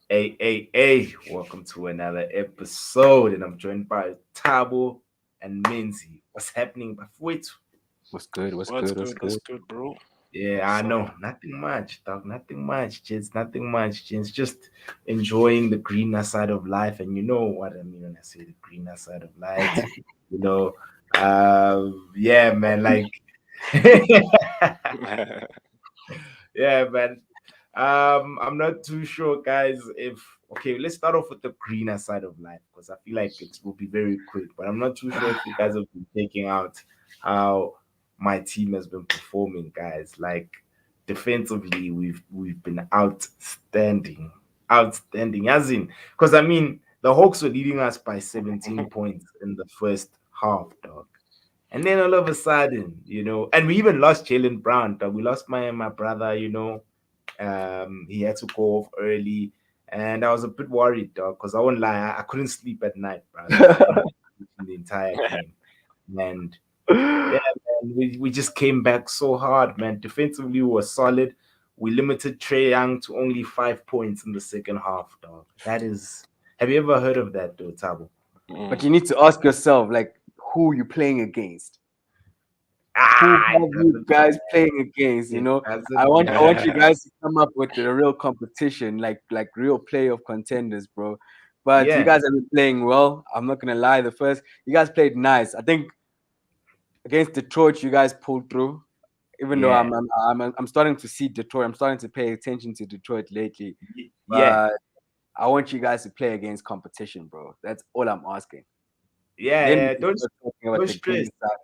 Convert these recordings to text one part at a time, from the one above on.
Hey, welcome to another episode, and I'm joined by Tabo and Minzy. What's happening, Bafwit? What's good? What's What's good? What's good? What's good? good, bro? Yeah, I What's up? know. Nothing much, dog. Nothing much, kids. Nothing much, kids. Just enjoying the greener side of life. And you know what I mean when I say the greener side of life. You know, yeah, man. Like, yeah, man. I'm not too sure, guys. If okay, let's start off with the greener side of life because I feel like it will be very quick. But I'm not too sure if you guys have been taking out how my team has been performing, guys. Like defensively, we've been outstanding. As in, because I mean, the Hawks were leading us by 17 points in the first half, dog. And then all of a sudden, and we even lost Jalen Brown. Dog. We lost my brother, he had to go off early, and I was a bit worried, dog, because I won't lie, I couldn't sleep at night, brother. I didn't sleep in the entire game, and yeah, man, we just came back so hard, man. Defensively, we were solid. We limited Trey Young to only 5 points in the second half, dog. That is. Have you ever heard of that, though, Tabo? But Mm. you need to ask yourself, like, who you playing against? Who It have you doesn't guys matter. playing against? It I doesn't want I want matter. you guys to come up with a real competition, like real playoff contenders, bro. But you Yeah, guys have been playing well. I'm not gonna lie. The first you guys played nice. I think against Detroit, you guys pulled through. Even though yeah, I'm starting to see Detroit, I'm starting to pay attention to Detroit lately. yeah. But I want you guys to play against competition, bro. That's all I'm asking. Yeah, Then we yeah. can start talking about Don't the stress. green side.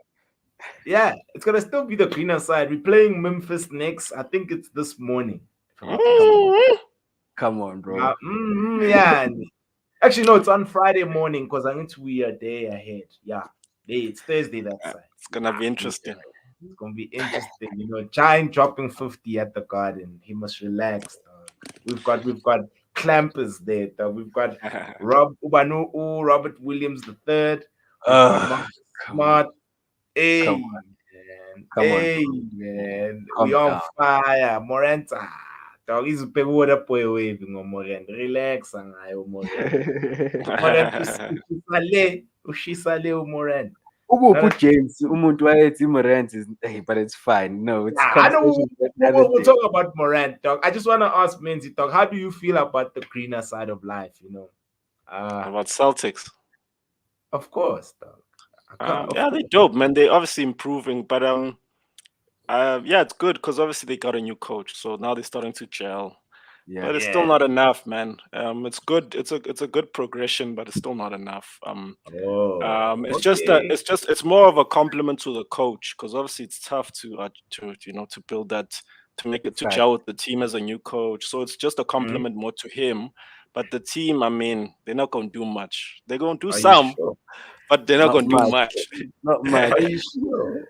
Yeah, it's gonna still be the greener side. We're playing Memphis next. I think it's this morning, if I'm not Come on, mistaken. come on, bro. Yeah. Actually, no, it's on Friday morning because I need to be a day ahead. Yeah, it's Thursday that side. It's gonna be Yeah, interesting. it's gonna be interesting. Giant dropping 50 at the Garden. He must relax. Dog. We've got clampers there. Dog. We've got Rob Ubanu, Robert Williams the third. We've got Uh, Marcus come on, Smart. come Hey, on, man. come on, Hey, bro. man. We Calm on down. fire. Morant. Dog, izipekuda po waving on Morant. Relax ngayo Morant. Morant ushisa le uMorant. Put Not James, umuntu wayethi Morant is, hey, but it's fine. No, it's Nah, I know conversation for another we'll day. talk about Morant, dog. I just want to ask Menzi, dog, how do you feel about the greener side of life? Uh, About Celtics. of course, dog. Of Yeah, they course. dope, man. They obviously improving, but yeah, it's good because obviously they got a new coach, so now they're starting to gel. Yeah, But it's still Yeah. not enough, man. It's good. It's a good progression, but it's still not enough. Oh, It's just that okay. it's more of a compliment to the coach because obviously it's tough to build that to make it to fact. gel with the team as a new coach. So it's just a Mhm. compliment more to him. But the team, I mean, they're not gonna do much. They're gonna do Are you some, sure? but they're not Not gonna do much, much. not Are much. you sure?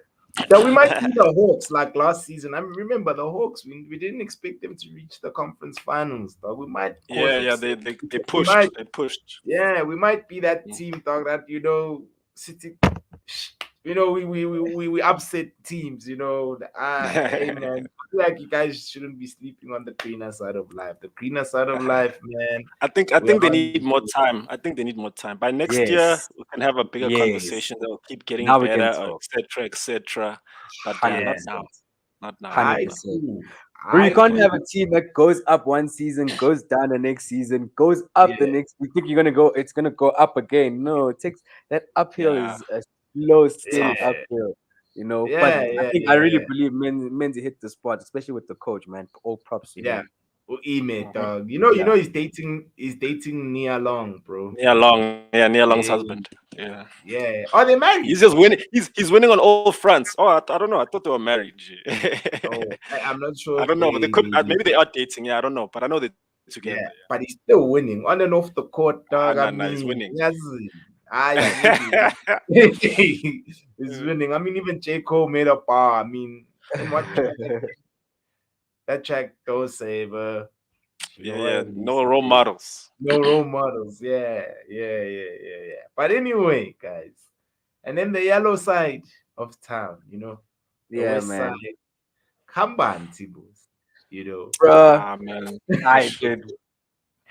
That we might be the Hawks like last season. I remember the Hawks. We didn't expect them to reach the conference finals, dog. We might cause Yeah, upset. they We might, pushed. They pushed. yeah, we might be that team, dog. That City. We upset teams. Hey man, I feel like you guys shouldn't be sleeping on the greener side of life. The greener side of life, man. I We are think they on. need more time. I think they need more time. By next year, Yes, we can have a bigger yes. conversation. They'll keep getting Now we better, can talk. etc., etc. But Hundred Yeah, not now. percent, Not now. hundred Not I now. percent. do. Bro, you I can't have do. a team that goes up one season, goes down the next season, goes up the Yeah, next. You think you're gonna go? It's gonna go up again. No, it takes that uphill Yeah, is a slow, steady yeah, uphill. But yeah, I yeah, think I yeah, really yeah. believe Menzi hit the spot, especially with the coach, man. All props to Yeah. him. Ime, mhm. dog. Yeah, He's dating Nia Long, bro. Nia Long's Yeah, husband. Yeah, yeah. Are they he's married? just winning. He's winning on all fronts. Oh, I don't know. I thought they were married. Oh, I'm not I sure if don't know. They could. Maybe they are dating. Yeah, I don't know. But I know they're together. yeah, but he's still winning on and off the court, dog. I Nah, he's mean, winning. yazi. You need he's winning. I mean, even J. Cole made a bar. I mean, in what track? That track does say, but Yeah. what did he No role say? models. No role models. Yeah, yeah. But anyway, guys, and then the yellow side of town, the yeah, west man. side, Kamban Tibus, you know. Bruh, Ah, man. I did.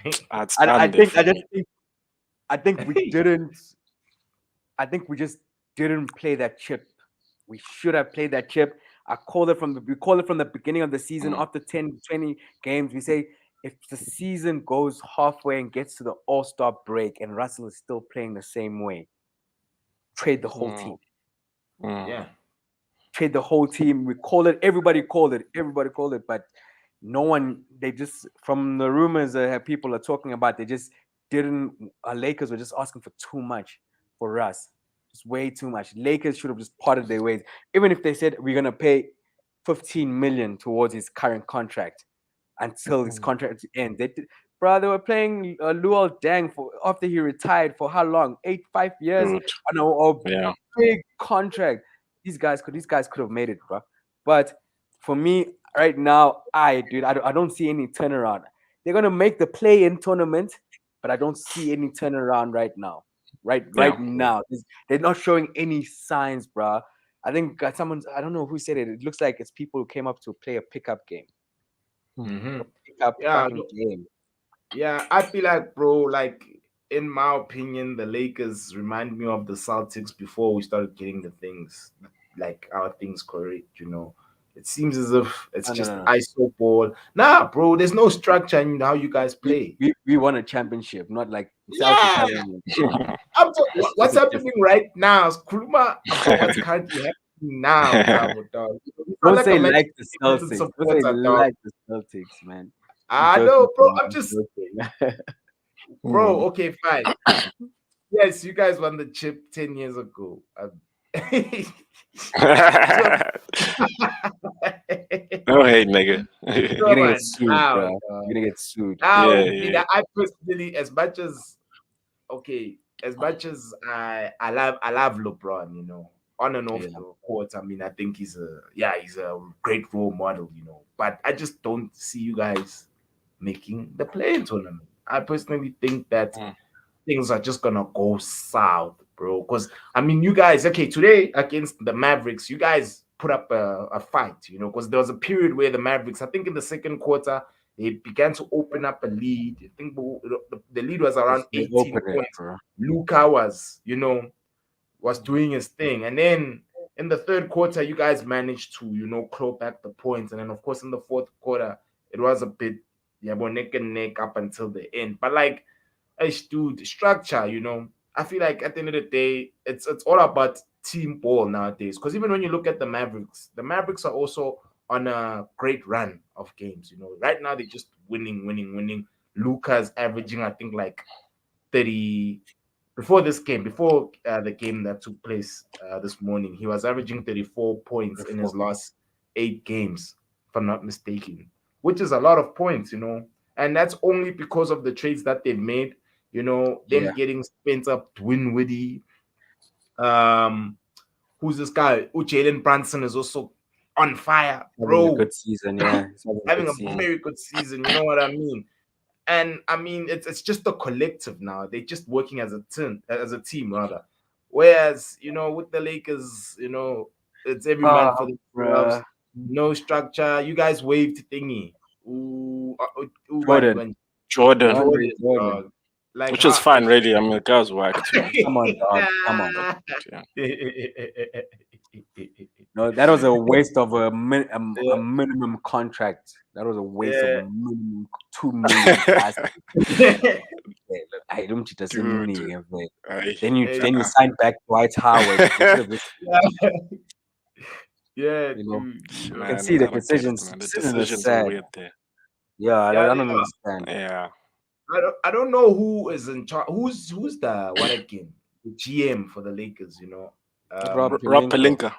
It's I done there think for me. I think we didn't. I think we just didn't play that chip. We should have played that chip. We called it from the beginning of the season. Mm, After 10, 20 games, we say if the season goes halfway and gets to the All-Star break and Russell is still playing the same way, trade the whole mm, team. mm. Yeah. Trade the whole team. We called it. Everybody called it. But no one. They just from the rumors that people are talking about. They just didn't. Lakers were just asking for too much for us. Just way too much. Lakers should have just parted their ways. Even if they said we're gonna pay 15 million towards his current contract until his Mm. contract ends. Bro, they were playing Luol Deng for after he retired for how long? 5 years Dude. on a Yeah. big contract. These guys could have made it, bro. But for me, right now, I don't see any turnaround. They're gonna make the play-in tournament, but I don't see any turnaround right now. Yeah. Right now, they're not showing any signs, bro. I think I don't know who said it. It looks like it's people who came up to play a pickup game. Mm. Mm-hmm. Pickup Yeah. fucking game. Yeah, I feel like, bro, like in my opinion, the Lakers remind me of the Celtics before we started getting the things like our things correct, you know. It seems as if it's No, no, just no, no. ISO ball. Nah, bro, there's no structure in how you guys play. We won a championship, not like Celtics Yeah, haven't won. That's what's a happening different. right now is Kuluma about what's currently happening now, Tabo, dog. You sound Don't like a say Manchester like the United Celtics. Don't say supporter, dog. like the Celtics, man. I'm I joking, know, bro. man. I'm I'm just, joking. bro. Mm. Okay, fine. Yes, you guys won the chip 10 years ago. So, No hate, nigga. You're come gonna get on sued, now, bro. dog. You're gonna get sued. Now, Yeah, I mean, yeah. I personally, as much as okay, as much as I love LeBron, you know, on and off Yeah. the court. I mean, I think he's a great role model, you know. But I just don't see you guys making the play-in tournament. I personally think that Mm. things are just gonna go south, bro. Because I mean, you guys, okay, today against the Mavericks, you guys put up a fight, you know, because there was a period where the Mavericks, I think in the second quarter, they began to open up a lead. I think the lead was around They 18 open it, points. bro. Luka was doing his thing, and then in the third quarter, you guys managed to claw back the points, and then of course in the fourth quarter, it was a bit yeah, but neck and neck up until the end. But like dude, structure, I feel like at the end of the day, it's all about team ball nowadays. Because even when you look at the Mavericks are also on a great run of games. You know, right now they're just winning, winning, winning. Luca's averaging, I think, like 30 before this game, before the game that took place this morning. He was averaging 34 points in his last 8 games, if I'm not mistaken, which is a lot of points, and that's only because of the trades that they've made. Them Yeah. getting Spencer Dwinwiddie. Um, who's this guy? Jalen Brunson is also on fire, Having a bro. good season, yeah. He's having a Having good a season. very good season. You know what I mean? And I mean, it's just a collective now. They're just working as a team rather. Whereas with the Lakers, it's every man for themselves. Bruh. No structure. You guys waved thingy. Ooh, Jordan. Jordan, DeAndre Jordan, Jordan. dog. Like which is how? fine, really. I mean, the guy's whack too. Come on, dog. Come on. But yeah. No, that was a waste of a yeah, minimum contract. That was a waste of yeah. minimum 2 million plus. I don't cheat us in Dude, me, but I, Hey, then you signed back Dwight Howard. They should have just, yeah, you know, dude. you can man, see the I don't get it, decisions. man. The Decisions are decisions are sad. weird there. Yeah, I Yeah, don't understand. Yeah. I don't know who is in charge. Who's the what again? The GM for the Lakers, Rob Rob Pelinka. Pelinka.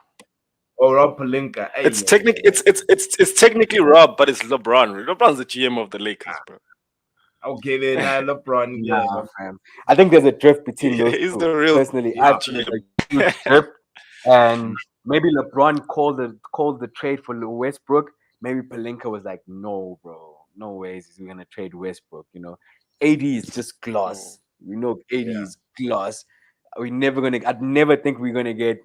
Oh, Rob Pelinka. Hey, It's yeah, yeah, technic. It's technically Rob, but it's LeBron. LeBron's the GM of the Lakers, bro. yeah. Okay, then LeBron. Yeah, Nah, fam. I think there's a drift between those He's two. the real Personally, I feel there's GM. a huge drift, and maybe LeBron called the trade for Westbrook. Maybe Pelinka was like, "No, bro, no ways is we gonna trade Westbrook." AD is just Mm. gloss. We know AD yeah, is gloss. We never gonna. I'd never think we're gonna get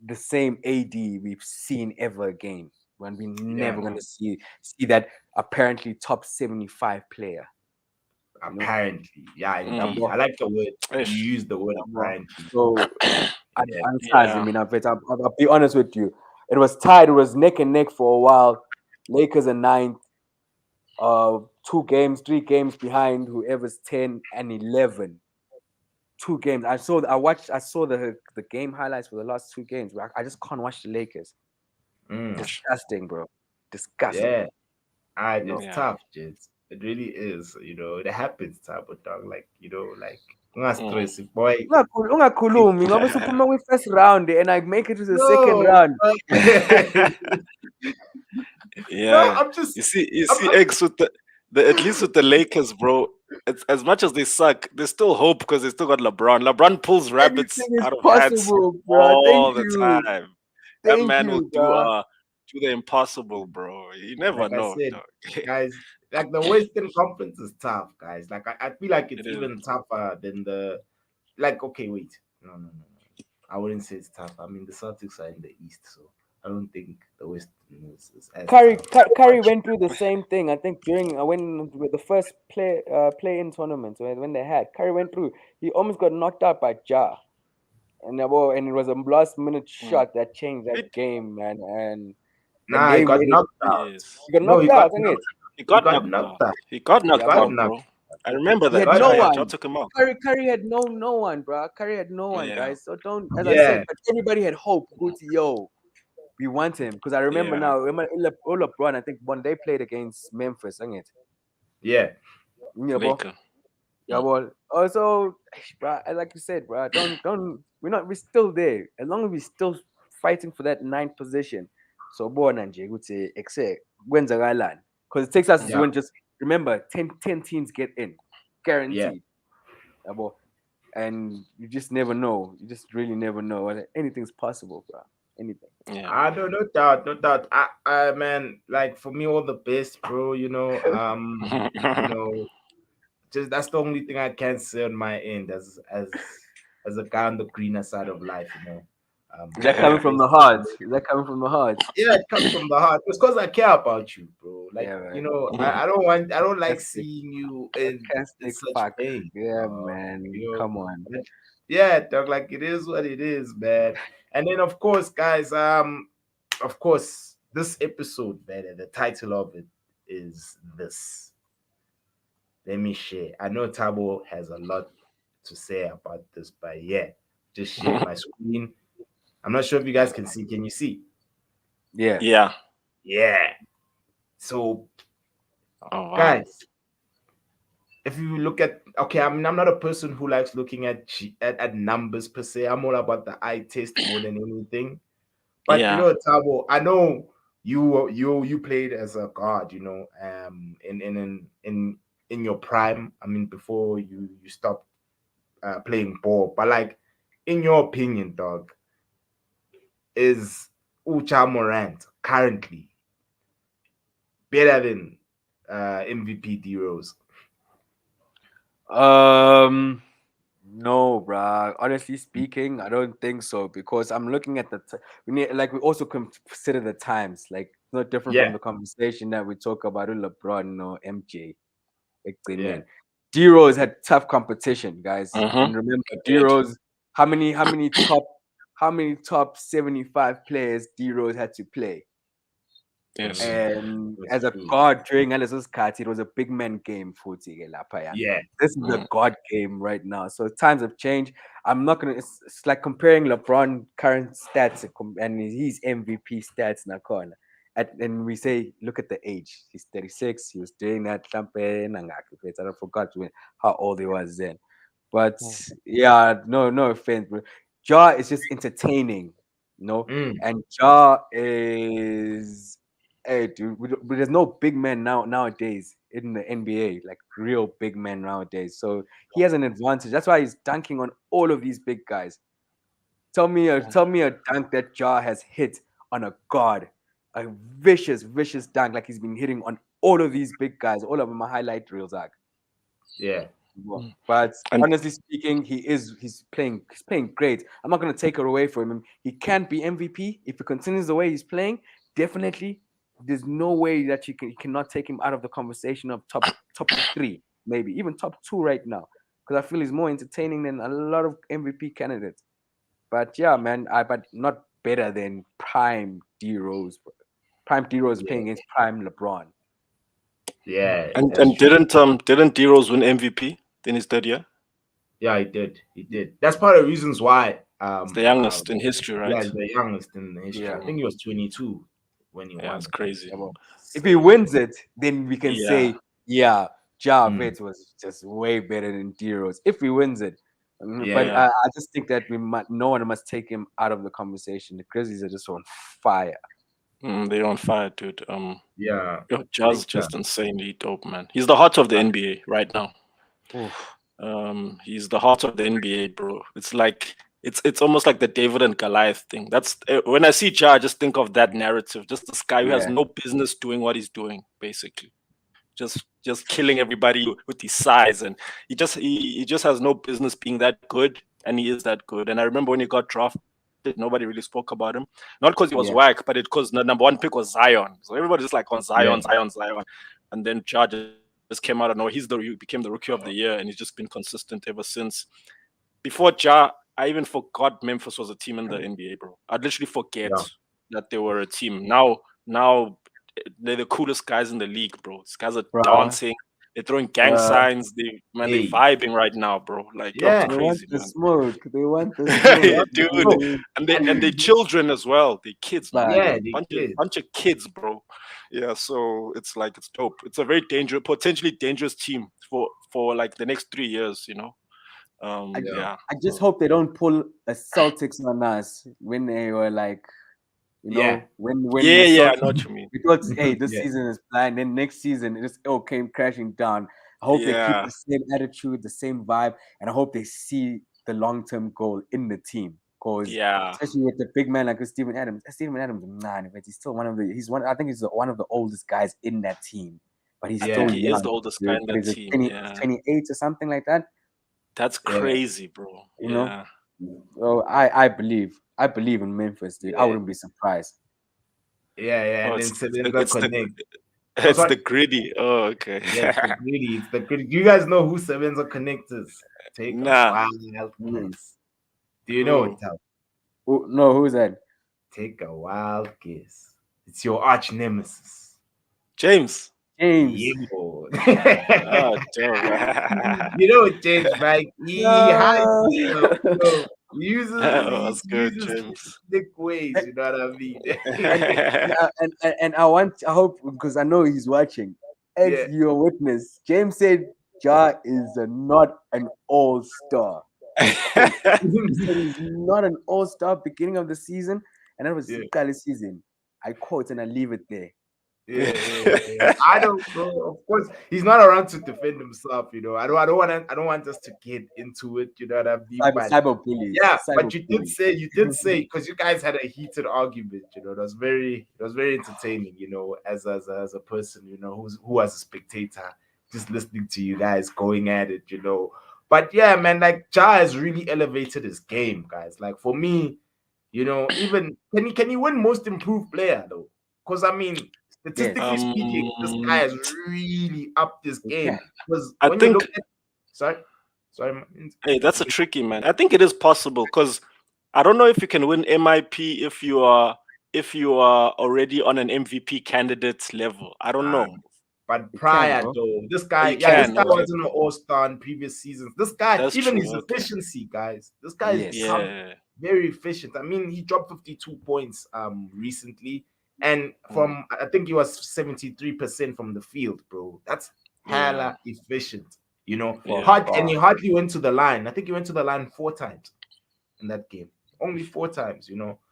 the same AD we've seen ever again. When we yeah, never no, gonna see that apparently top 75 player. You know, Apparently, yeah, Mm. indeed. I like the word you Ish. use the word well, apparently. so Yeah, I Yeah. mean, I'll be honest with you. It was tied. It was neck and neck for a while. Lakers are ninth. 2 games, 3 games behind whoever's 10 and 11. 2 games. I saw the game highlights for the last 2 games. But I just can't watch the Lakers. mm, Ish. Disgusting, bro. Disgusting. yeah. You know. It's Yeah. tough, Jits. It really is. It happens, type of dog. Like not Mm. stress, boy. Ungakhulumi ngoba siphuma kwi-first round and I make it to the second No, round. no. Yeah. I'm just. You I'm, see I'm eggs with the at least with the Lakers, bro. It's as much as they suck, there's still hope because they still got LeBron. LeBron pulls rabbits Anything is out of hats possible, bro. Thank all the you. time. That Thank man will you, bro. do the impossible, bro. You never like I know, said, dog. guys. Like the Western Conference is tough, guys. Like I feel like It it's is. even tougher than the. Like okay, wait. No. I wouldn't say it's tough. I mean, the Celtics are in the East, so I don't think the West is as tough. Curry went through the same thing. I think during when with the first play in tournament when they had Curry went through. He almost got knocked out by Ja, and it was a last minute Mm. shot that changed that It game, man. And Nah, he they got made it. knocked out. is. He got No, knocked out, isn't it? He he got got knocked knocked out. out. He got He Yeah, knocked got boy. out, knocked bro. I remember He that. had got no Ja, knocked Ja one. took him out. Curry had no one, bro. Curry had no one, Yeah. guys. So don't, as I Yeah, said, but everybody had hope. Guti, yo, we want him because I remember Yeah. now. LeBron, I think when they played against Memphis, isn't it? yeah, Yeah, boy. Laker. Yeah, well, also, bro, like you said, bro, don't, we're still there. As long as we're still fighting for that ninth position. So, boy, Nanje, would say, except when's the land? Because it takes us to yeah, win. Just remember, 10 teams get in, yeah. guaranteed. Yeah, boy. And you just never know. You just really never know. And anything's possible, bro. Anything. Yeah. I don't no doubt, no doubt. I man, like for me, all the best, bro. You know, just that's the only thing I can say on my end as a guy on the greener side of life. Is that All the coming from best. the heart? Is that coming from the heart? Yeah, it comes from the heart. It's because I care about you, bro. Like, Yeah, man. I don't like Sarcastic, seeing you in sarcastic such fuck. pain. Yeah, man. Come on. But yeah, dog, like it is what it is, man. And then of course, guys, of course, this episode, man, the title of it is this. Let me share. I know Tabo has a lot to say about this, but yeah, just shared my screen. I'm not sure if you guys can see. Can you see? Yeah. Yeah. Yeah. So, Oh wow. guys, if you look at okay, I mean, I'm not a person who likes looking at numbers per se. I'm all about the eye test more than anything. But Yeah. Tabo, I know you played as a guard, in your prime. I mean, before you stopped playing ball. But like, in your opinion, dog, is Ucha Morant currently better than MVP D Rose? No, bruh. Honestly speaking, I don't think so because I'm looking at we need like we also consider the times. Like not different from Yeah, the conversation that we talk about with LeBron or MJ. yeah, Man, D Rose had tough competition, guys. Mm-hmm. And remember, It D did. Rose, how many top 75 players D Rose had to play? Yes. And that's as a true. god during Alice's cut, it was a big man game for Lapaya. Yeah, This is a Mm. god game right now. So times have changed. I'm not gonna. It's like comparing LeBron current stats and his MVP stats in a corner. And we say, look at the age. He's 36. He was doing that campaign. And I forgot how old he was then. But Mm. yeah, no offense, bro. Ja is just entertaining, you know. mm, And Ja is, hey, dude, there's no big men nowadays in the NBA, like real big men nowadays. So he has an advantage. That's why he's dunking on all of these big guys. Tell me a dunk that Ja has hit on a guard, a vicious dunk like he's been hitting on all of these big guys. All of them are highlight reels, like. yeah, Mm. But And honestly speaking, he's playing great. I'm not gonna take it away from him. He can't be MVP if he continues the way he's playing. Definitely, there's no way that you cannot take him out of the conversation of top three. maybe even top 2 right now. Because I feel he's more entertaining than a lot of MVP candidates. But yeah, man, but not better than Prime D Rose. Prime D Rose Yeah, playing against Prime LeBron. yeah, that's And true. didn't D Rose win MVP in his third year? Yeah, he did. He did. That's part of the reasons why. It's the youngest in history, Yeah, right? he's the youngest in the history. I Yeah. think he was 22 when he Yeah, won it's it. crazy. Yeah, well, if he Insane. wins it, then we can Yeah. say, yeah, Ja Mm, Vet was just way better than D Rose. If he wins it. But yeah, Yeah. I just think that no one must take him out of the conversation. The Grizzlies are just on fire. They're on fire, dude. yeah. Yo, Big Ja's time. just insanely dope, man. He's the heart of the NBA right now. Oof. He's the heart of the NBA, bro. It's like it's almost like the David and Goliath thing. That's when I see Ja, I just think of that narrative. Just this guy who has Yeah. no business doing what he's doing, basically. Just killing everybody with his size, and he just has no business being that good, and he is that good. And I remember when he got drafted, nobody really spoke about him, not because he was Yeah. whack, but because the number 1 pick was Zion. So everybody just like on Yeah, Zion, Zion, Zion, and then Ja just came out of nowhere. He became the rookie of the year, and he's just been consistent ever since. Before Ja, I even forgot Memphis was a team in the NBA, bro. I'd literally forget yeah, that they were a team. Now they're the coolest guys in the league, bro. These guys are Bruh. dancing. They're throwing gang Bruh. signs. They're hey, vibing right now, bro. Like, yo, it's yeah, They want crazy, the man. smoke. They want the yeah. smoke. Dude, No, Dude. and they children as well. They kids, man. But yeah, They're they did. bunch of kids, bro. Yeah, so it's like it's dope. It's a very dangerous, potentially dangerous team for like the next 3 years. I, Yeah, Yeah. I just hope they don't pull a Celtics on us when they were like, yeah, when the Yeah, I know Celtics what you mean. we thought, hey, this yeah, season is blind. Then next season it just all came crashing down. I hope they keep Yeah, the same attitude, the same vibe, and I hope they see the long-term goal in the team. Because yeah, especially with the big man like Steven Adams, man, but he's still I think he's one of the oldest guys in that team, but he's I still think yeah, he is young, the oldest guy dude. in But the he's a team. 20, Yeah, 28 or something like that, that's yeah, crazy, bro. you know. Yeah. So I believe in Memphis, dude. I yeah, wouldn't be surprised. yeah, yeah. Oh, And then the Selenza Connect. Oh, it's sorry. the gritty. Oh, okay. Yeah, it's the greedy. It's the greedy. Do you guys know who Selenza Connect is? Take a Nah. wild Mm. guess. Do you know it, Who? Tal? No, who's that? Take a wild guess. It's your arch nemesis. James. James. Yo. Oh, dope. You know James, right? He hides No. himself. He Oh, he that's good, uses James. thick ways, you know what I mean? and I hope because I know he's watching. As Yeah. your witness, James said Ja is not an all-star. He said he's not an all-star beginning of the season, and that was Yeah. Sikali season. I quote and I leave it there. Yeah. I don't know. Of course, he's not around to defend himself. I don't want us to get into it. You know what I mean? But Cyber bullies. yeah, Cyber but bullies. you did say because you guys had a heated argument. It was very entertaining. As a person, who was a spectator, just listening to you guys going at it. But yeah, man, like Ja has really elevated his game, guys. Like for me, even can he win most improved player though? Because I mean, Yes, statistically speaking, this guy um, has really upped his he can. game. Because I when you look think, at sorry, sorry, hey, that's a tricky man. I think it is possible because I don't know if you can win MIP if you are already on an MVP candidate level. I don't uh, know. but He can, prior bro. though, Oh, you this can. guy Okay, wasn't an all-star in previous seasons. This guy, that's even true. his Okay. efficiency, guys, this guy has Yes. become Yeah. very efficient. I mean, he dropped 52 points recently, and Mm, from I think he was 73% from the field, bro. That's yeah. hella efficient. For Yeah. And he far. hardly went to the line. I think he went to the line 4 times in that game. Only 4 times.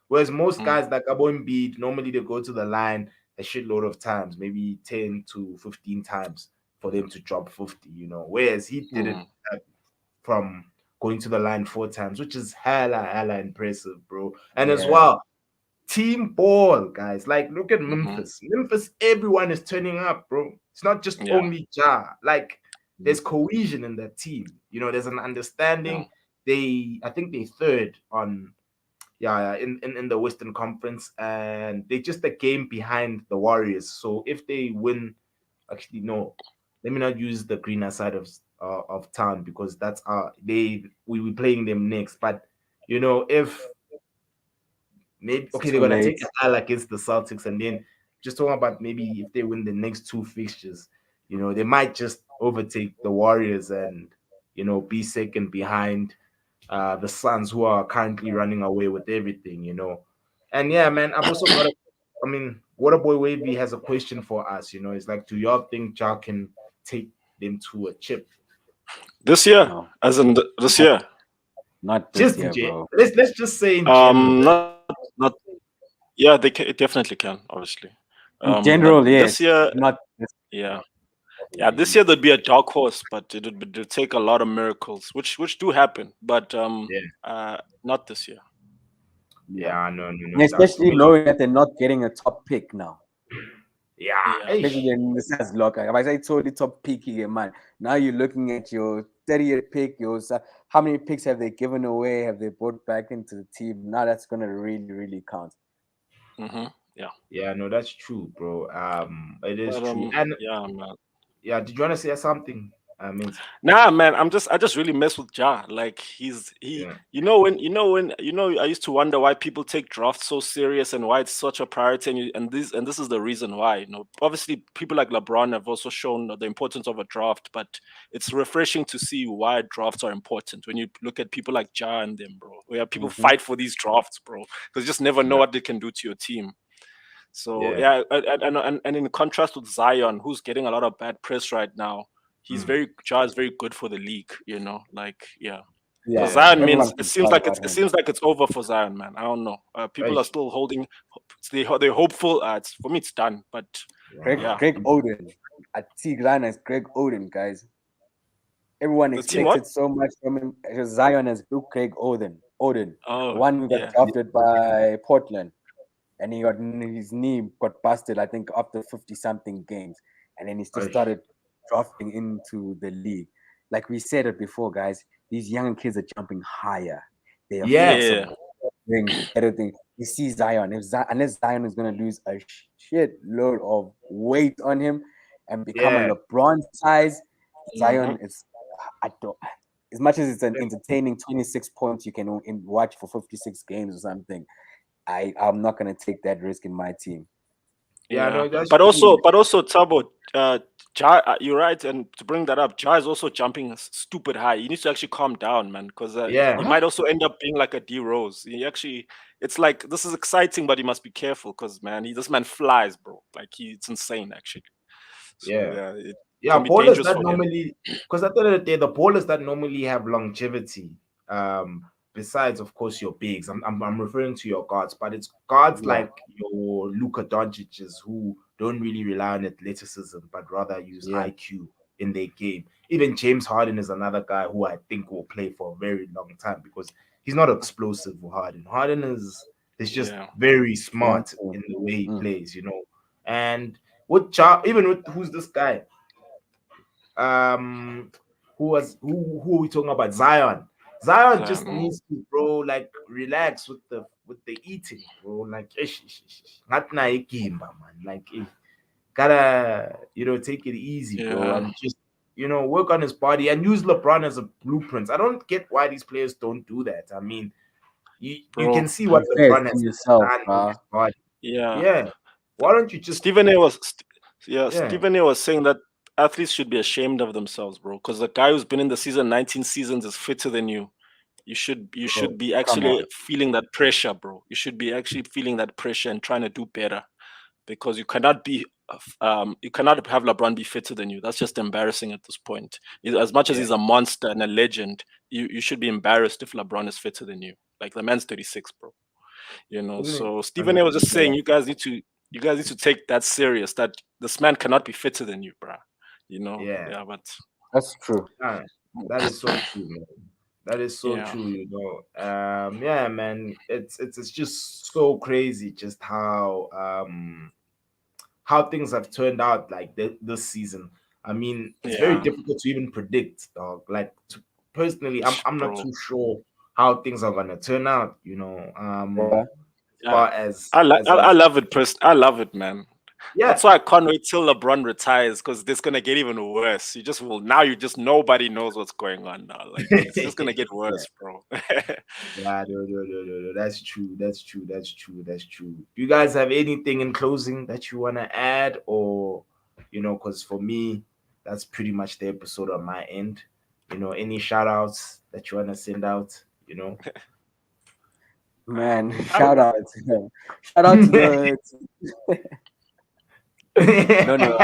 Whereas most Mm, guys like Abo Embiid, normally they go to the line a shitload of times, maybe 10 to 15 times for them to drop 50. Whereas he did it mm, from going to the line 4 times, which is hella impressive, bro. And as Yeah. well, team ball, guys. Like, look at hmm. Memphis. Memphis, everyone is turning up, bro. It's not just Yeah. only Ja. Like, Mm. there's cohesion in that team. There's an Yeah. understanding. I think they third on, yeah, in the Western Conference, and they just a game behind the Warriors. So if they win, actually no, let me not use the greener side of town because that's we playing them next. But if maybe It's okay, they're too gonna late. take a L against the Celtics, and then just talking about maybe if they win the next two fixtures, they might just overtake the Warriors and be second behind the Suns, who are currently running away with everything. And yeah, man, I've also got I mean, Waterboy Wavy has a question for us. It's like, do y'all think Ja can take them to a chip? This year, No, as in this not, year. not this Just year, bro. let's just say in general. Not yeah, it definitely can, obviously. In But general, this yes. year, Not this yeah, yeah, this year. year there'd be a dark horse, but it'd take a lot of miracles, which do happen, but Yeah, not this year. Yeah. yeah, no, no, And no, that's especially for knowing that they're not getting a top pick now. yeah. Yeah, Especially when this has luck. If I say totally top pick here, man. Now you're looking at your 30th pick. How many picks have they given away? Have they brought back into the team? Now that's gonna really, really count. yeah, Yeah, no, that's true, bro. It is but true. And yeah, man. yeah, did you want to say something? I mean, Nah, man, I just really mess with Ja. Like yeah, I used to wonder why people take drafts so serious and why it's such a priority, and this is the reason why. Obviously, people like LeBron have also shown the importance of a draft, but it's refreshing to see why drafts are important when you look at people like Ja and them, bro. Where people Mm-hmm. fight for these drafts, bro, because you just never know yeah, what they can do to your team. So yeah. yeah, and in contrast with Zion, who's getting a lot of bad press right now, Mm, Ja is very good for the league. Like yeah, because Yeah, Zion yeah. everyone means can talk about it him. seems like it's over for Zion, man. I don't know. People are Eish, still holding. They're hopeful. For me, it's done. But Greg yeah. yeah, Greg Oden. I see Zion as Greg Oden, guys. Everyone the team what? expected so much from him. Zion as Luke Craig Oden. The Oh one who got yeah, drafted by Portland. And his knee got busted, I think, after 50 something games. And then he just Eish, started drafting into the league. Like we said it before, guys, these young kids are jumping higher. They are yeah, yeah, flexible, doing better things. You see Zion, unless Zion is going to lose a shit load of weight on him and become a yeah. LeBron size, hmm Zion is, I don't, as much as it's an entertaining 26 points you can watch for 56 games or something, I'm not gonna take that risk in my team. Yeah, yeah. no, that's But true. also, Tabo, Ja, you're right. And to bring that up, Ja is also jumping stupid high. You need to actually calm down, man, because he Yeah, might also end up being like a D Rose. It's like this is exciting, but you must be careful because man, this man flies, bro. Like it's insane, actually. So yeah. yeah, it Yeah, can be ballers dangerous that for him. normally, because at the end of the day, the ballers that normally have longevity, besides of course your bigs, I'm referring to your guards, but it's guards Yeah, like your Luka Doncic's who don't really rely on athleticism, but rather use yeah, IQ in their game. Even James Harden is another guy who I think will play for a very long time because he's not explosive. Harden, Harden is just Yeah, very one, smart two. in the way he Mm. plays. And even with who's this guy? um who are we talking about? Zion Zion. just needs to, bro, like relax with the eating, bro. Like not na ikimba, man. Like gotta take it easy, bro, Yeah, and just work on his body and use LeBron as a blueprint. I don't get why these players don't do that. I mean, you bro. can see what Compare it LeBron to has yourself, done with his bro. body. Yeah. Yeah, why don't you just Stephen A was yeah, yeah, Stephen A was saying that athletes should be ashamed of themselves, bro. Because the guy who's been in the season 19 seasons is fitter than you. You bro, should be Come actually on. feeling that pressure, bro. You should be actually feeling that pressure and trying to do better because you cannot have LeBron be fitter than you. That's just embarrassing at this point. As much as yeah, he's a monster and a legend, you should be embarrassed if LeBron is fitter than you. Like the man's 36, bro. isn't it? So Stephen A was just 100%. saying you guys need to take that serious that this man cannot be fitter than you, bruh. Yeah. Yeah, but That's true. Ah, that is so true, man. That is so yeah, true. Yeah, man. It's just so crazy just how things have turned out like this season. I mean, it's very yeah, difficult to even predict, dog. Like personally, I'm not bro. too sure how things are gonna turn out. Yeah. As Yeah, far as I love it, I love it, man. Yeah, That's why I can't wait till LeBron retires because this gonna get even worse. You just will now. You just nobody knows what's going on now. Like it's just gonna get yeah. worse, bro. Yeah, no. That's true. That's true. Do you guys have anything in closing that you want to add, or because for me, that's pretty much the episode on my end. Any shout outs that you want to send out? Man, I- shout out, shout out to the no, no,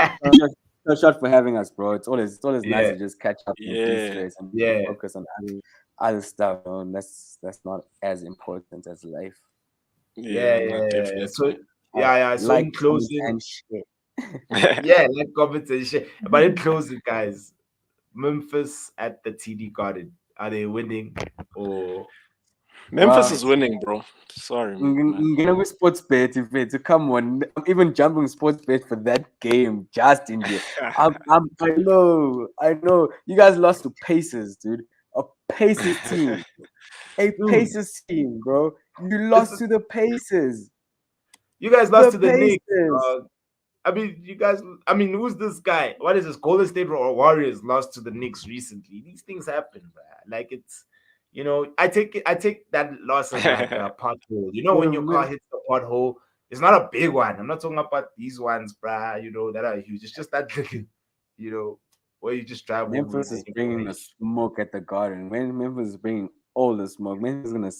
no shot for having us, bro. It's always nice Yeah, to just catch up and yeah, de-stress and yeah, focus on other stuff. And that's not as important as life. yeah, yeah. No, yeah, yeah. So definitely. yeah. So Like, in comment, closing, and share. yeah, like comments and shit. But in closing, guys, Memphis at the TD Garden, are they winning or? Memphis Well, is winning, bro. Sorry, man. I'm gonna go sports bet if it's come on. I'm even jumping sports bet for that game just in there. I know. You guys lost to Pacers, dude. A Pacers team. A Dude, Pacers team, bro. You this lost is to the Pacers. you guys lost The to the Knicks. Pacers. I mean, you guys. I mean, who's this guy? What is this? Golden State Warriors lost to the Knicks recently. These things happen, bruh. Like it's, I take that loss as like a pothole. When your car hits the pothole, it's not a big one. I'm not talking about these ones, bruh. That are huge. It's just that, you know, where you just drive over it Memphis and is you bringing the crash. smoke at the Garden. When Memphis is bringing all the smoke, Memphis is gonna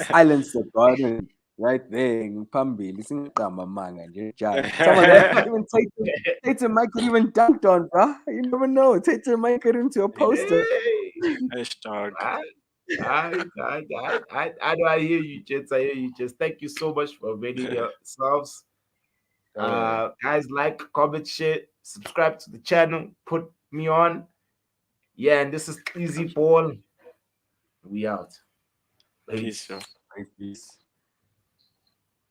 silence the Garden right there in Pambi. Listen to my man and you're judge. Someone that even Tatum might get even dunked on, bro. You never know. Tatum might get into a poster. Hey, Hashtag. I know I hear you, Jets. I hear you, Jets. Thank you so much for availing yourselves. Guys, like, comment, share, subscribe to the channel, put me on. Yeah, and this is Easy Ball. We out. Peace, yo. Peace. Peace.